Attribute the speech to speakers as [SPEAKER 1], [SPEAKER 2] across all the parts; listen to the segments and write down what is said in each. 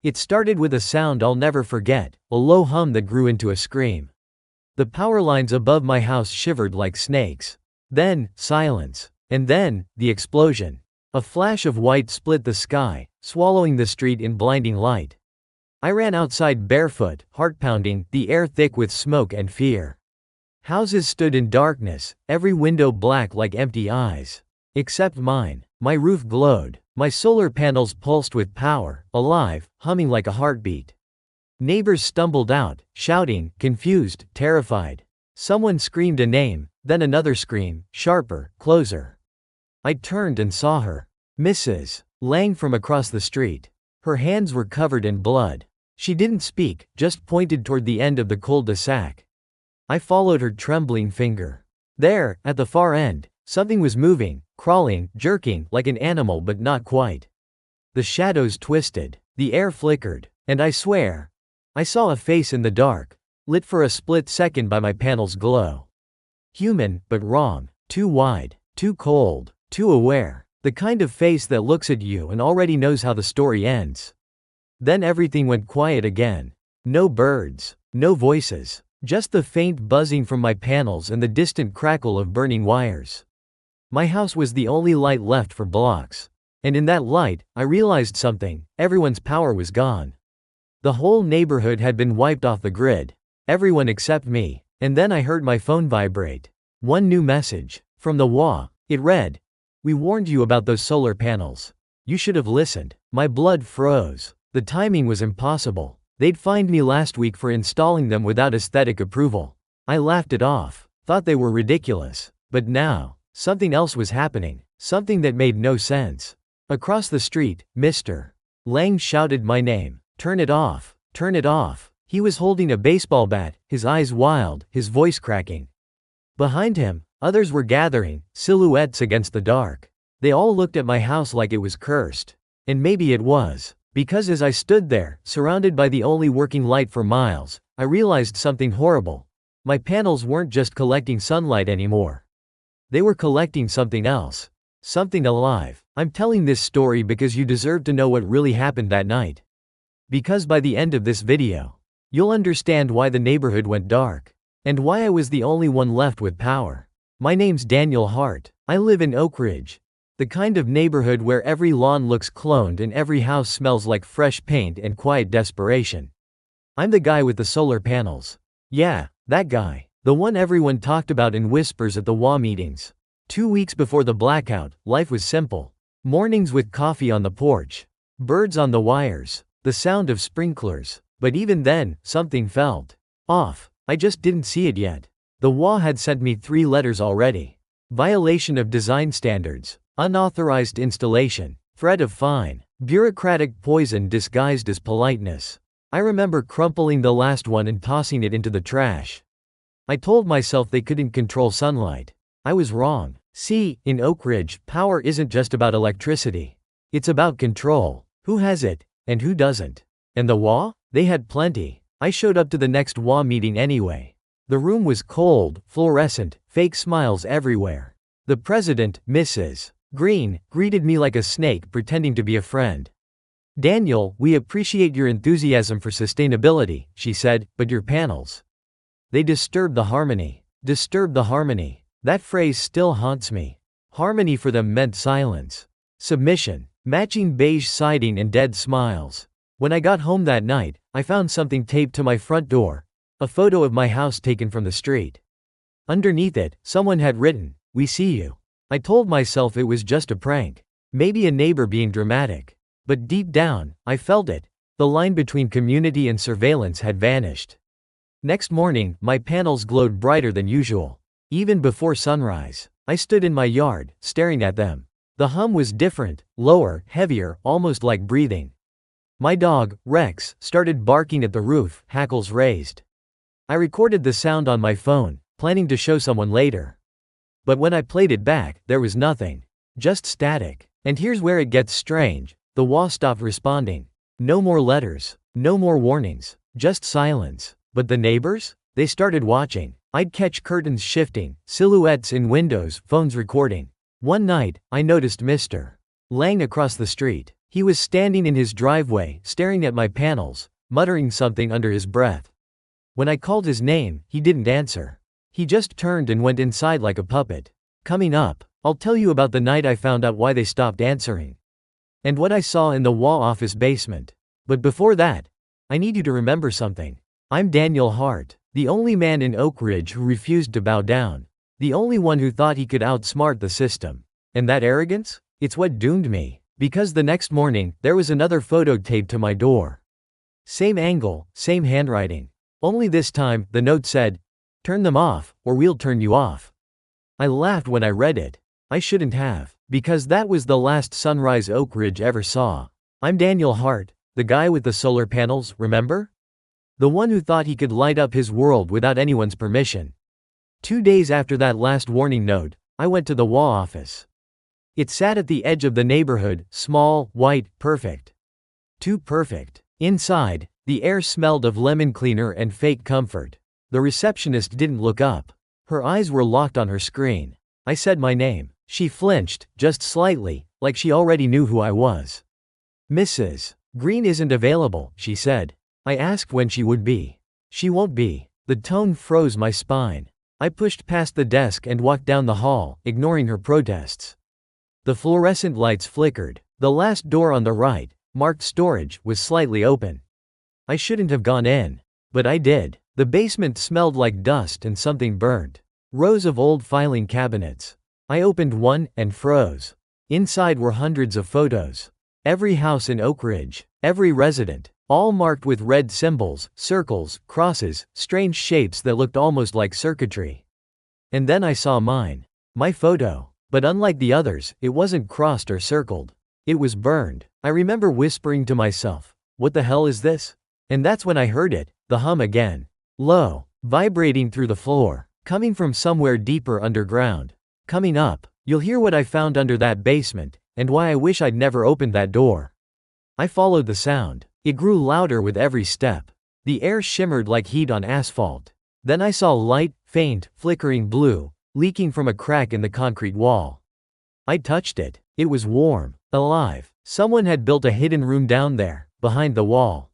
[SPEAKER 1] It started with a sound I'll never forget, a low hum that grew into a scream. The power lines above my house shivered like snakes. Then, silence. And then, the explosion. A flash of white split the sky, swallowing the street in blinding light. I ran outside barefoot, heart pounding, the air thick with smoke and fear. Houses stood in darkness, every window black like empty eyes. Except mine. My roof glowed. My solar panels pulsed with power, alive, humming like a heartbeat. Neighbors stumbled out, shouting, confused, terrified. Someone screamed a name, then another scream, sharper, closer. I turned and saw her. Mrs. Lang from across the street. Her hands were covered in blood. She didn't speak, just pointed toward the end of the cul-de-sac. I followed her trembling finger. There, at the far end, something was moving, crawling, jerking, like an animal but not quite. The shadows twisted. The air flickered. And I swear, I saw a face in the dark, lit for a split second by my panel's glow. Human, but wrong. Too wide. Too cold. Too aware. The kind of face that looks at you and already knows how the story ends. Then everything went quiet again. No birds. No voices. Just the faint buzzing from my panels and the distant crackle of burning wires. My house was the only light left for blocks. And in that light, I realized something: everyone's power was gone. The whole neighborhood had been wiped off the grid. Everyone except me. And then I heard my phone vibrate. One new message. From the HOA. It read, "We warned you about those solar panels. You should have listened." My blood froze. The timing was impossible. They'd fined me last week for installing them without aesthetic approval. I laughed it off, thought they were ridiculous. But now, something else was happening, something that made no sense. Across the street, Mr. Lang shouted my name. "Turn it off. Turn it off." He was holding a baseball bat, his eyes wild, his voice cracking. Behind him, others were gathering, silhouettes against the dark. They all looked at my house like it was cursed. And maybe it was. Because as I stood there, surrounded by the only working light for miles, I realized something horrible. My panels weren't just collecting sunlight anymore. They were collecting something else. Something alive. I'm telling this story because you deserve to know what really happened that night. Because by the end of this video, you'll understand why the neighborhood went dark. And why I was the only one left with power. My name's Daniel Hart. I live in Oak Ridge. The kind of neighborhood where every lawn looks cloned and every house smells like fresh paint and quiet desperation. I'm the guy with the solar panels. Yeah, that guy. The one everyone talked about in whispers at the HOA meetings. 2 weeks before the blackout, life was simple. Mornings with coffee on the porch. Birds on the wires. The sound of sprinklers. But even then, something felt off. I just didn't see it yet. The HOA had sent me 3 letters already. Violation of design standards. Unauthorized installation. Threat of fine. Bureaucratic poison disguised as politeness. I remember crumpling the last one and tossing it into the trash. I told myself they couldn't control sunlight. I was wrong. See, in Oak Ridge, power isn't just about electricity. It's about control. Who has it, and who doesn't? And the HOA? They had plenty. I showed up to the next HOA meeting anyway. The room was cold, fluorescent, fake smiles everywhere. The president, Mrs. Green, greeted me like a snake pretending to be a friend. "Daniel, we appreciate your enthusiasm for sustainability," she said, "but your panels. They disturb the harmony." Disturb the harmony. That phrase still haunts me. Harmony for them meant silence. Submission. Matching beige siding and dead smiles. When I got home that night, I found something taped to my front door. A photo of my house taken from the street. Underneath it, someone had written, "We see you." I told myself it was just a prank. Maybe a neighbor being dramatic. But deep down, I felt it. The line between community and surveillance had vanished. Next morning, my panels glowed brighter than usual. Even before sunrise, I stood in my yard, staring at them. The hum was different, lower, heavier, almost like breathing. My dog, Rex, started barking at the roof, hackles raised. I recorded the sound on my phone, planning to show someone later. But when I played it back, there was nothing. Just static. And here's where it gets strange. The HOA stopped responding. No more letters. No more warnings. Just silence. But the neighbors? They started watching. I'd catch curtains shifting, silhouettes in windows, phones recording. One night, I noticed Mr. Lang across the street. He was standing in his driveway, staring at my panels, muttering something under his breath. When I called his name, he didn't answer. He just turned and went inside like a puppet. Coming up, I'll tell you about the night I found out why they stopped answering. And what I saw in the WA office basement. But before that, I need you to remember something. I'm Daniel Hart, the only man in Oak Ridge who refused to bow down. The only one who thought he could outsmart the system. And that arrogance? It's what doomed me. Because the next morning, there was another photo taped to my door. Same angle, same handwriting. Only this time, the note said, "Turn them off, or we'll turn you off." I laughed when I read it. I shouldn't have. Because that was the last sunrise Oak Ridge ever saw. I'm Daniel Hart, the guy with the solar panels, remember? The one who thought he could light up his world without anyone's permission. 2 days after that last warning note, I went to the WA office. It sat at the edge of the neighborhood, small, white, perfect. Too perfect. Inside, the air smelled of lemon cleaner and fake comfort. The receptionist didn't look up. Her eyes were locked on her screen. I said my name. She flinched, just slightly, like she already knew who I was. "Mrs. Green isn't available," she said. I asked when she would be. "She won't be." The tone froze my spine. I pushed past the desk and walked down the hall, ignoring her protests. The fluorescent lights flickered. The last door on the right, marked storage, was slightly open. I shouldn't have gone in. But I did. The basement smelled like dust and something burnt. Rows of old filing cabinets. I opened one, and froze. Inside were hundreds of photos. Every house in Oak Ridge, every resident, all marked with red symbols, circles, crosses, strange shapes that looked almost like circuitry. And then I saw mine. My photo. But unlike the others, it wasn't crossed or circled. It was burned. I remember whispering to myself, "What the hell is this?" And that's when I heard it, the hum again. Low, vibrating through the floor, coming from somewhere deeper underground. Coming up, you'll hear what I found under that basement, and why I wish I'd never opened that door. I followed the sound. It grew louder with every step. The air shimmered like heat on asphalt. Then I saw light, faint, flickering blue, leaking from a crack in the concrete wall. I touched it. It was warm, alive. Someone had built a hidden room down there, behind the wall.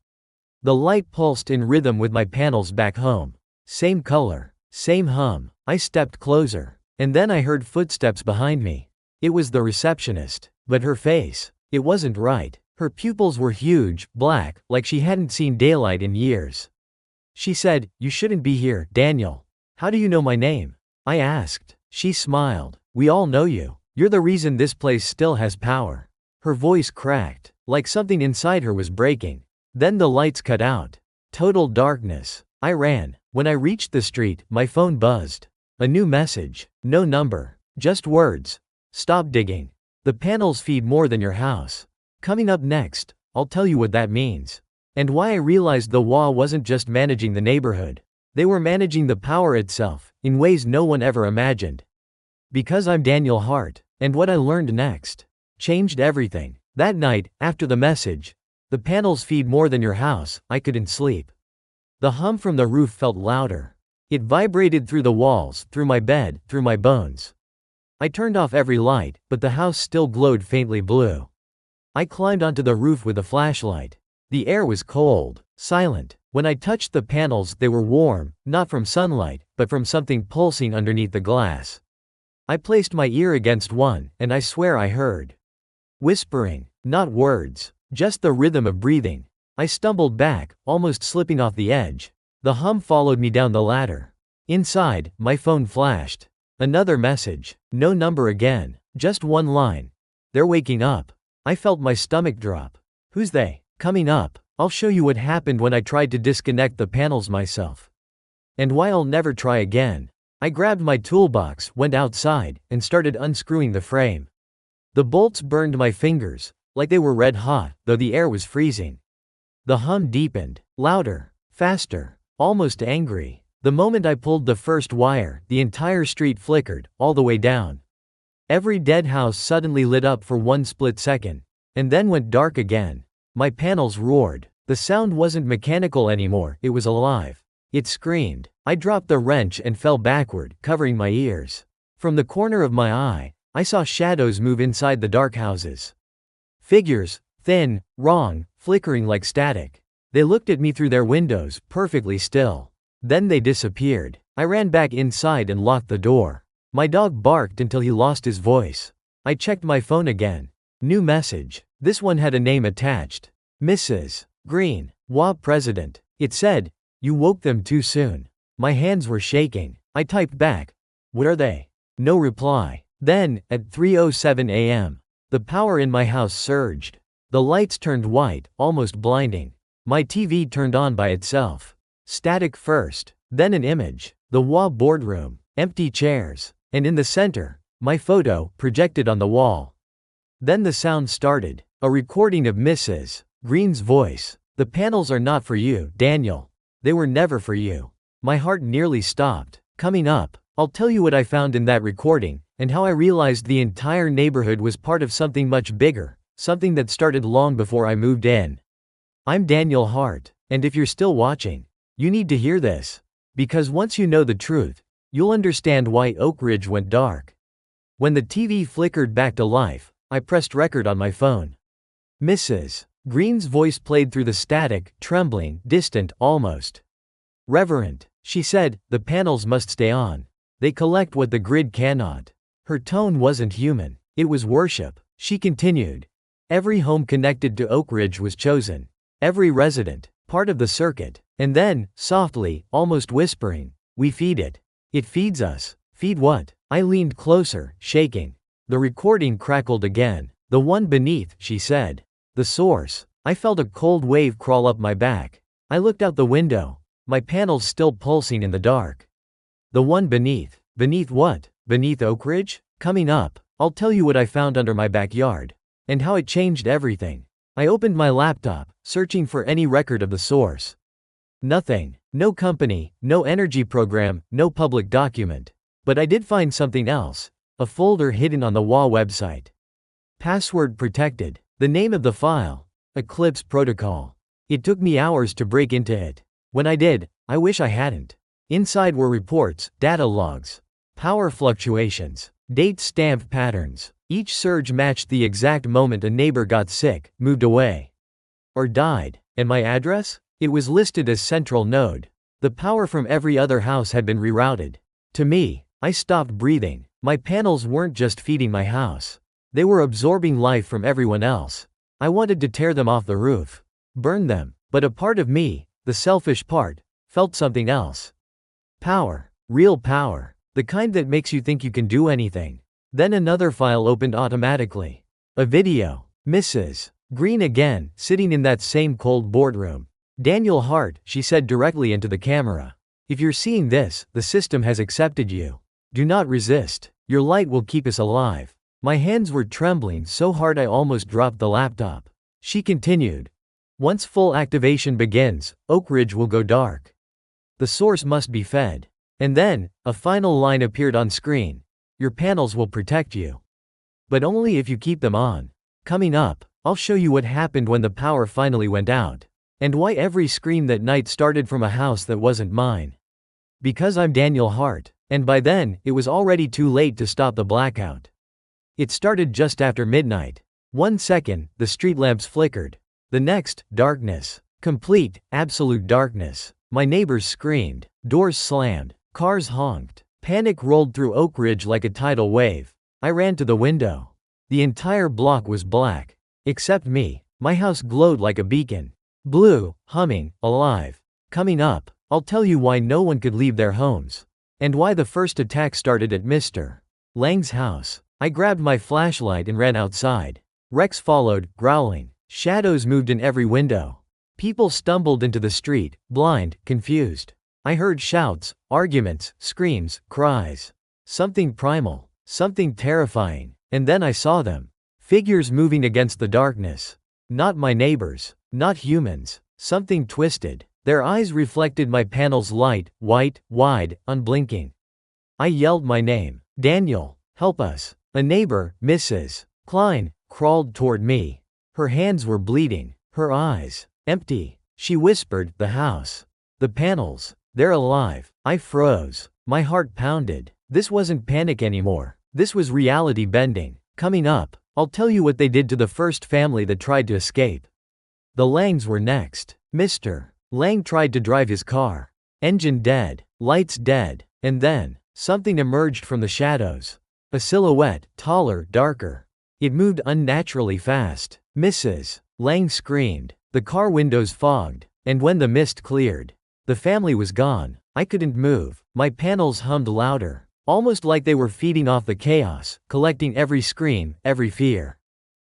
[SPEAKER 1] The light pulsed in rhythm with my panels back home. Same color, same hum. I stepped closer. And then I heard footsteps behind me. It was the receptionist. But her face, it wasn't right. Her pupils were huge, black, like she hadn't seen daylight in years. She said, "You shouldn't be here, Daniel." "How do you know my name?" I asked. She smiled. "We all know you. You're the reason this place still has power." Her voice cracked, like something inside her was breaking. Then the lights cut out. Total darkness. I ran. When I reached the street, my phone buzzed. A new message. No number. Just words. "Stop digging. The panels feed more than your house." Coming up next, I'll tell you what that means. And why I realized the WA wasn't just managing the neighborhood. They were managing the power itself, in ways no one ever imagined. Because I'm Daniel Hart, and what I learned next changed everything. That night, after the message, "The panels feed more than your house," I couldn't sleep. The hum from the roof felt louder. It vibrated through the walls, through my bed, through my bones. I turned off every light, but the house still glowed faintly blue. I climbed onto the roof with a flashlight. The air was cold, silent. When I touched the panels, they were warm, not from sunlight, but from something pulsing underneath the glass. I placed my ear against one, and I swear I heard whispering, not words, just the rhythm of breathing. I stumbled back, almost slipping off the edge. The hum followed me down the ladder. Inside, my phone flashed. Another message. No number again. Just one line. "They're waking up." I felt my stomach drop. Who's they? Coming up, I'll show you what happened when I tried to disconnect the panels myself. And why I'll never try again. I grabbed my toolbox, went outside, and started unscrewing the frame. The bolts burned my fingers, like they were red hot, though the air was freezing. The hum deepened, louder, faster, almost angry. The moment I pulled the first wire, the entire street flickered, all the way down. Every dead house suddenly lit up for one split second, and then went dark again. My panels roared. The sound wasn't mechanical anymore, it was alive. It screamed. I dropped the wrench and fell backward, covering my ears. From the corner of my eye, I saw shadows move inside the dark houses. Figures, Thin, wrong, flickering like static. They looked at me through their windows, perfectly still. Then they disappeared. I ran back inside and locked the door. My dog barked until he lost his voice. I checked my phone again. New message. This one had a name attached. Mrs. Green, HOA president. It said, "You woke them too soon." My hands were shaking. I typed back, "What are they?" No reply. Then, at 3:07 a.m., the power in my house surged. The lights turned white, almost blinding. My TV turned on by itself. Static first, then an image. The HOA boardroom, empty chairs, and in the center, my photo, projected on the wall. Then the sound started, a recording of Mrs. Green's voice. "The panels are not for you, Daniel. They were never for you." My heart nearly stopped. Coming up, I'll tell you what I found in that recording, and how I realized the entire neighborhood was part of something much bigger, something that started long before I moved in. I'm Daniel Hart, and if you're still watching, you need to hear this. Because once you know the truth, you'll understand why Oak Ridge went dark. When the TV flickered back to life, I pressed record on my phone. Mrs. Green's voice played through the static, trembling, distant, almost reverent. She said, "The panels must stay on. They collect what the grid cannot." Her tone wasn't human. It was worship. She continued. Every home connected to Oak Ridge was chosen. Every resident, part of the circuit. And then, softly, almost whispering, "We feed it. It feeds us." Feed what? I leaned closer, shaking. The recording crackled again. "The one beneath," she said. "The source." I felt a cold wave crawl up my back. I looked out the window, my panels still pulsing in the dark. The one beneath. Beneath what? Beneath Oak Ridge? Coming up, I'll tell you what I found under my backyard, and how it changed everything. I opened my laptop, searching for any record of the source. Nothing. No company, no energy program, no public document. But I did find something else. A folder hidden on the HOA website. Password protected. The name of the file, Eclipse Protocol. It took me hours to break into it. When I did, I wish I hadn't. Inside were reports, data logs, power fluctuations, date-stamped patterns. Each surge matched the exact moment a neighbor got sick, moved away, or died. And my address? It was listed as Central Node. The power from every other house had been rerouted. To me, I stopped breathing. My panels weren't just feeding my house. They were absorbing life from everyone else. I wanted to tear them off the roof, burn them, but a part of me, the selfish part, felt something else. Power. Real power. The kind that makes you think you can do anything. Then another file opened automatically. A video. Mrs. Green again, sitting in that same cold boardroom. "Daniel Hart," she said directly into the camera. "If you're seeing this, the system has accepted you. Do not resist. Your light will keep us alive." My hands were trembling so hard I almost dropped the laptop. She continued. "Once full activation begins, Oak Ridge will go dark. The source must be fed." And then, a final line appeared on screen. "Your panels will protect you. But only if you keep them on." Coming up, I'll show you what happened when the power finally went out. And why every scream that night started from a house that wasn't mine. Because I'm Daniel Hart, and by then, it was already too late to stop the blackout. It started just after midnight. 1 second, the street lamps flickered. The next, darkness. Complete, absolute darkness. My neighbors screamed, doors slammed, cars honked. Panic rolled through Oak Ridge like a tidal wave. I ran to the window. The entire block was black. Except me. My house glowed like a beacon. Blue, humming, alive. Coming up, I'll tell you why no one could leave their homes. And why the first attack started at Mr. Lang's house. I grabbed my flashlight and ran outside. Rex followed, growling. Shadows moved in every window. People stumbled into the street, blind, confused. I heard shouts, arguments, screams, cries. Something primal, something terrifying. And then I saw them. Figures moving against the darkness. Not my neighbors. Not humans. Something twisted. Their eyes reflected my panel's light, white, wide, unblinking. I yelled my name. "Daniel, help us." A neighbor, Mrs. Klein, crawled toward me. Her hands were bleeding. Her eyes empty. She whispered, "The house. The panels. They're alive." I froze. My heart pounded. This wasn't panic anymore. This was reality bending. Coming up, I'll tell you what they did to the first family that tried to escape. The Langs were next. Mr. Lang tried to drive his car. Engine dead, lights dead, and then, something emerged from the shadows. A silhouette, taller, darker. It moved unnaturally fast. Mrs. Lang screamed. The car windows fogged, and when the mist cleared, the family was gone. I couldn't move. My panels hummed louder, almost like they were feeding off the chaos, collecting every scream, every fear.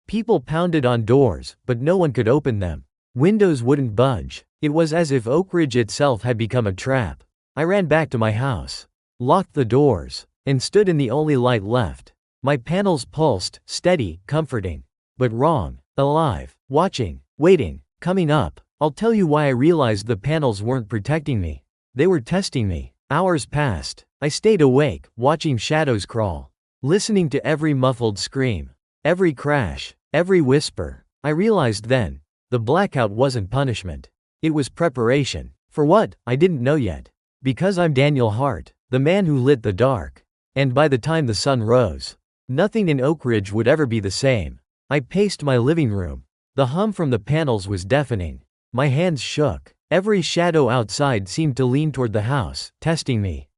[SPEAKER 1] People pounded on doors, but no one could open them. Windows wouldn't budge. It was as if Oak Ridge itself had become a trap. I ran back to my house, locked the doors, and stood in the only light left. My panels pulsed, steady, comforting. But wrong. Alive. Watching. Waiting. Coming up. I'll tell you why I realized the panels weren't protecting me. They were testing me. Hours passed. I stayed awake, watching shadows crawl, listening to every muffled scream, every crash, every whisper. I realized then, the blackout wasn't punishment. It was preparation. For what? I didn't know yet. Because I'm Daniel Hart, the man who lit the dark. And by the time the sun rose, nothing in Oak Ridge would ever be the same. I paced my living room. The hum from the panels was deafening. My hands shook. Every shadow outside seemed to lean toward the house, testing me.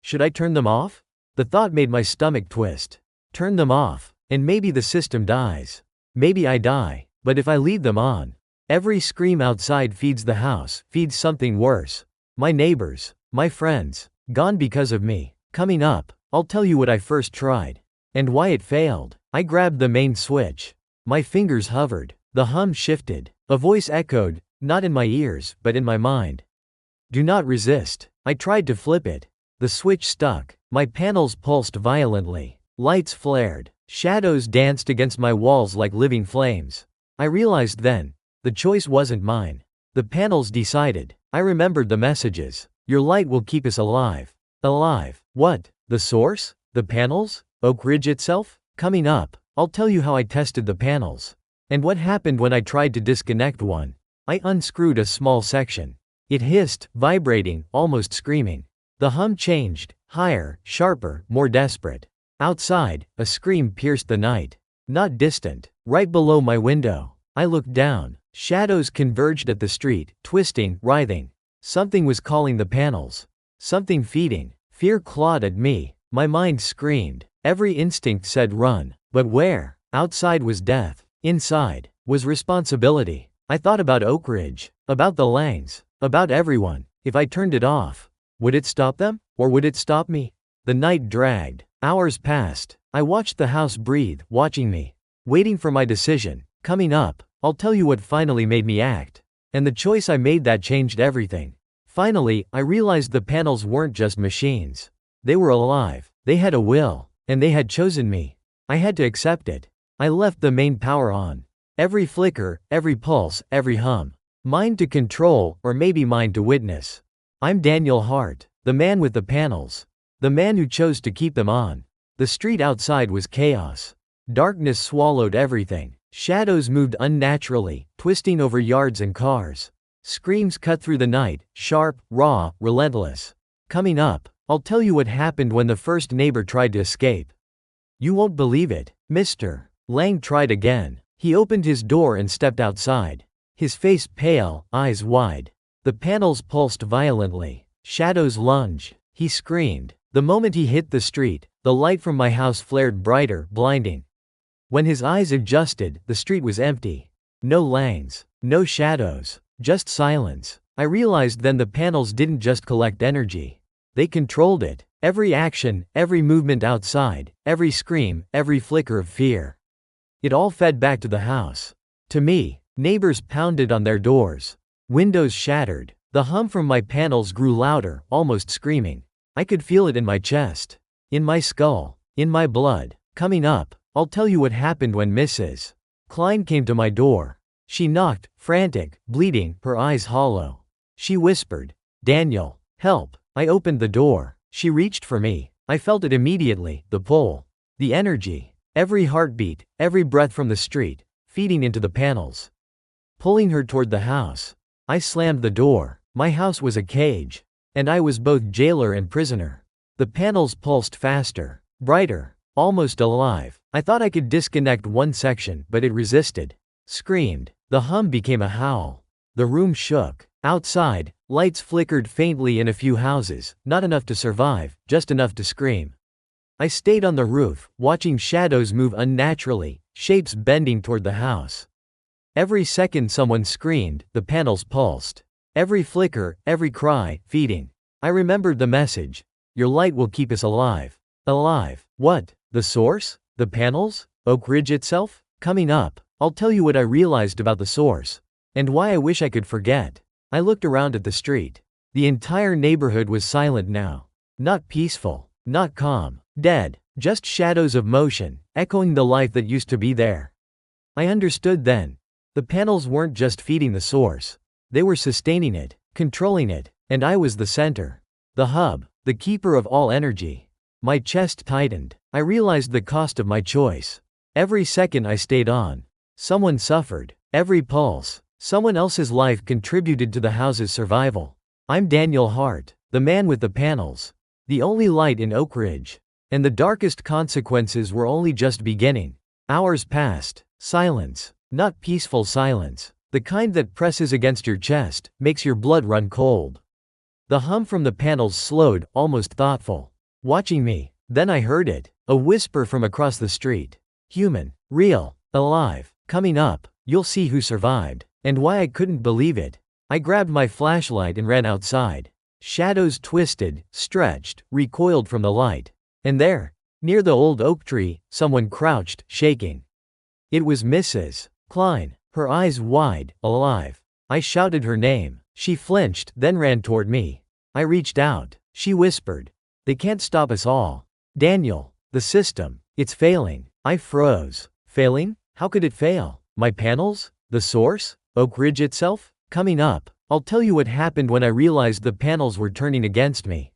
[SPEAKER 1] Should I turn them off? The thought made my stomach twist. Turn them off, and maybe the system dies. Maybe I die, but if I leave them on, every scream outside feeds the house, feeds something worse. My neighbors, my friends, gone because of me. Coming up, I'll tell you what I first tried, and why it failed. I grabbed the main switch. My fingers hovered. The hum shifted. A voice echoed, not in my ears, but in my mind. Do not resist. I tried to flip it. The switch stuck. My panels pulsed violently. Lights flared. Shadows danced against my walls like living flames. I realized then, the choice wasn't mine. The panels decided. I remembered the messages. Your light will keep us alive. Alive. What? The source? The panels? Oak Ridge itself? Coming up, I'll tell you how I tested the panels. And what happened when I tried to disconnect one. I unscrewed a small section. It hissed, vibrating, almost screaming. The hum changed, higher, sharper, more desperate. Outside, a scream pierced the night. Not distant, right below my window. I looked down. Shadows converged at the street, twisting, writhing. Something was calling the panels. Something feeding. Fear clawed at me. My mind screamed. Every instinct said run. But where? Outside was death. Inside was responsibility. I thought about Oak Ridge, about the Langs, about everyone. If I turned it off, would it stop them? Or would it stop me? The night dragged. Hours passed. I watched the house breathe, watching me, waiting for my decision. Coming up, I'll tell you what finally made me act. And the choice I made that changed everything. Finally, I realized the panels weren't just machines. They were alive. They had a will. And they had chosen me. I had to accept it. I left the main power on. Every flicker, every pulse, every hum. Mine to control, or maybe mine to witness. I'm Daniel Hart, the man with the panels. The man who chose to keep them on. The street outside was chaos. Darkness swallowed everything. Shadows moved unnaturally, twisting over yards and cars. Screams cut through the night, sharp, raw, relentless. Coming up, I'll tell you what happened when the first neighbor tried to escape. You won't believe it. Mr. Lang tried again. He opened his door and stepped outside. His face pale, eyes wide. The panels pulsed violently. Shadows lunged. He screamed. The moment he hit the street, the light from my house flared brighter, blinding. When his eyes adjusted, the street was empty. No Langs. No shadows. Just silence. I realized then the panels didn't just collect energy. They controlled it. Every action, every movement outside, every scream, every flicker of fear. It all fed back to the house. To me, neighbors pounded on their doors. Windows shattered. The hum from my panels grew louder, almost screaming. I could feel it in my chest. In my skull. In my blood. Coming up, I'll tell you what happened when Mrs. Klein came to my door. She knocked, frantic, bleeding, her eyes hollow. She whispered, "Daniel, help." I opened the door. She reached for me. I felt it immediately, the pull. The energy. Every heartbeat, every breath from the street, feeding into the panels. Pulling her toward the house. I slammed the door. My house was a cage. And I was both jailer and prisoner. The panels pulsed faster. Brighter. almost alive. I thought I could disconnect one section, but it resisted. Screamed. The hum became a howl. The room shook. Outside, lights flickered faintly in a few houses, not enough to survive, just enough to scream. I stayed on the roof, watching shadows move unnaturally, shapes bending toward the house. Every second someone screamed, the panels pulsed. Every flicker, every cry, feeding. I remembered the message. Your light will keep us alive. Alive. What? The source? The panels? Oak Ridge itself? Coming up, I'll tell you what I realized about the source. And why I wish I could forget. I looked around at the street. The entire neighborhood was silent now. Not peaceful. Not calm. Dead. Just shadows of motion, echoing the life that used to be there. I understood then. The panels weren't just feeding the source. They were sustaining it, controlling it, and I was the center. The hub, the keeper of all energy. My chest tightened. I realized the cost of my choice. Every second I stayed on, someone suffered. Every pulse, someone else's life contributed to the house's survival. I'm Daniel Hart, the man with the panels. The only light in Oak Ridge. And the darkest consequences were only just beginning. Hours passed. Silence. Not peaceful silence. The kind that presses against your chest, makes your blood run cold. The hum from the panels slowed, almost thoughtful. Watching me. Then I heard it. A whisper from across the street. Human. Real. Alive. Coming up. You'll see who survived. And why I couldn't believe it. I grabbed my flashlight and ran outside. Shadows twisted, stretched, recoiled from the light. And there, near the old oak tree, someone crouched, shaking. It was Mrs. Klein, her eyes wide, alive. I shouted her name. She flinched, then ran toward me. I reached out. She whispered, "They can't stop us all. Daniel, the system, it's failing." I froze. Failing? How could it fail? My panels? The source? Oak Ridge itself? Coming up, I'll tell you what happened when I realized the panels were turning against me.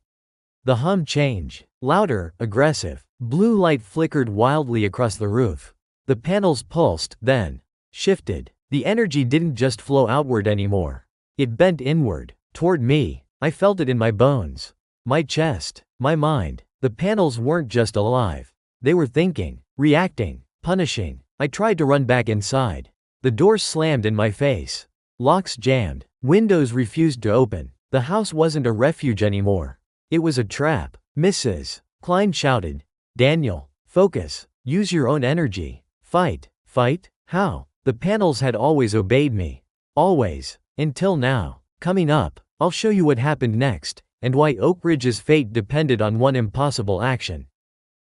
[SPEAKER 1] The hum changed. Louder, aggressive. Blue light flickered wildly across the roof. The panels pulsed, then shifted. The energy didn't just flow outward anymore. It bent inward, toward me. I felt it in my bones. My chest. My mind. The panels weren't just alive. They were thinking, reacting, punishing. I tried to run back inside. The doors slammed in my face. Locks jammed. Windows refused to open. The house wasn't a refuge anymore. It was a trap. Mrs. Klein shouted, "Daniel, focus. Use your own energy. Fight." Fight? How? The panels had always obeyed me. Always. Until now. Coming up, I'll show you what happened next, and why Oak Ridge's fate depended on one impossible action.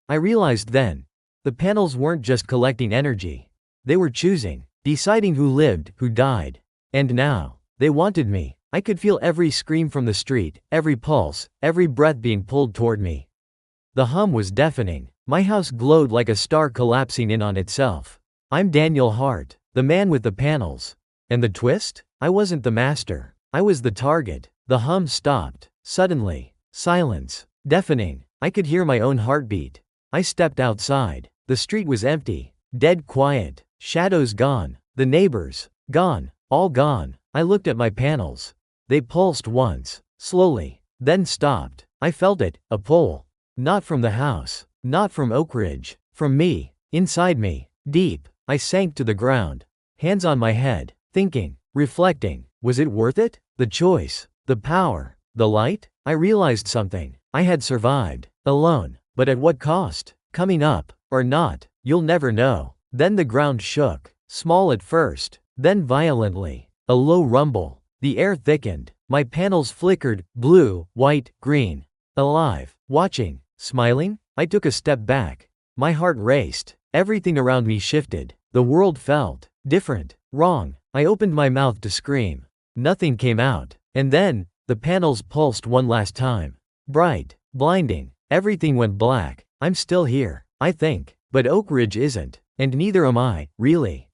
[SPEAKER 1] I realized then. The panels weren't just collecting energy. They were choosing, deciding who lived, who died. And now, they wanted me. I could feel every scream from the street, every pulse, every breath being pulled toward me. The hum was deafening. My house glowed like a star collapsing in on itself. I'm Daniel Hart, the man with the panels. And the twist? I wasn't the master. I was the target. The hum stopped. Suddenly. Silence. Deafening. I could hear my own heartbeat. I stepped outside. The street was empty. Dead quiet. Shadows gone. The neighbors. Gone. All gone. I looked at my panels. They pulsed once. Slowly. Then stopped. I felt it. A pull. Not from the house. Not from Oak Ridge. From me. Inside me. Deep. I sank to the ground. Hands on my head. Thinking. Reflecting. Was it worth it? The choice. The power. The light? I realized something. I had survived. Alone. But at what cost? Coming up. Or not. You'll never know. Then the ground shook. Small at first. Then violently. A low rumble. The air thickened. My panels flickered. Blue, white, green. Alive. Watching. Smiling. I took a step back. My heart raced. Everything around me shifted. The world felt different. Wrong. I opened my mouth to scream. Nothing came out. And then, the panels pulsed one last time. Bright. Blinding. Everything went black. I'm still here, I think. But Oak Ridge isn't. And neither am I, really.